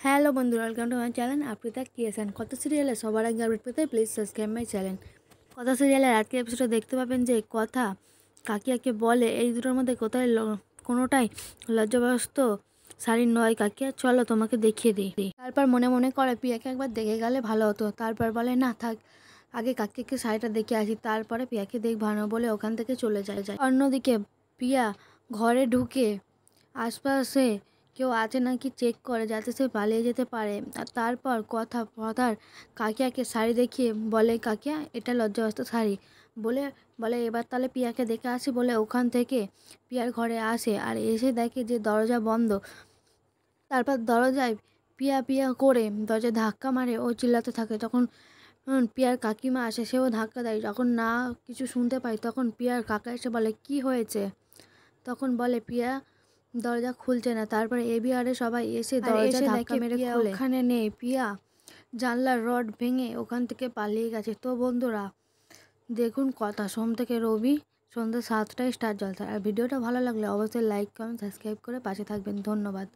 Hello বন্ধুরা, welcome to my channel Aprita creation. কথা সিরিয়ালে সবার আগে আপডেট পেতে প্লিজ সাবস্ক্রাইব মাই চ্যানেল। কথা সিরিয়ালের আজকের এপিসোডে দেখতে পাবেন যে কথা কাকিয়াকে বলে এই দুটোর মধ্যে কোনোটাই লজ্জাবস্ত শাড়ি নয়। কাকিয়া চলো তোমাকে দেখিয়ে দিই। তারপর মনে মনে করে পিয়াকে একবার দেখে গেলে ভালো হতো। তারপর বলে না থাক, আগে কাকিয়াকে শাড়িটা দেখে আসি, তারপরে পিয়াকে দেখবানো বলে ওখান থেকে চলে যায়। অন্যদিকে পিয়া ঘরে ঢুকে আশপাশে কেউ আছে নাকি চেক করে যাতে সে পালিয়ে যেতে পারে। আর তারপর কথার কাকিয়াকে শাড়ি দেখিয়ে বলে, কাকিয়া এটা লজ্জাবস্ত শাড়ি বলে বলে এবার তাহলে পিয়াকে দেখে আসি বলে ওখান থেকে পিয়ার ঘরে আসে। আর এসে দেখে যে দরজা বন্ধ। তারপর দরজায় পিয়া পিয়া করে দরজায় ধাক্কা মারে ও চিল্লাতে থাকে। তখন পিয়ার কাকিমা আসে, সেও ধাক্কা দেয়। যখন না কিছু শুনতে পায় তখন পিয়ার কাকা এসে বলে কি হয়েছে। তখন বলে পিয়া দরজা খুলছে না। তারপরে এবিআরে সবাই এসে দরজা ধাক্কা মেরে খুলে ওখানে নেই। পিয়া জানলার রড ভেঙে ওখান থেকে পালিয়ে গেছে। তো বন্ধুরা দেখুন কথা সোম থেকে রবি সন্ধ্যা 7টায় স্টার জলসা। আর ভিডিওটা ভালো লাগলে অবশ্যই লাইক কমেন্ট সাবস্ক্রাইব করে পাশে থাকবেন। ধন্যবাদ।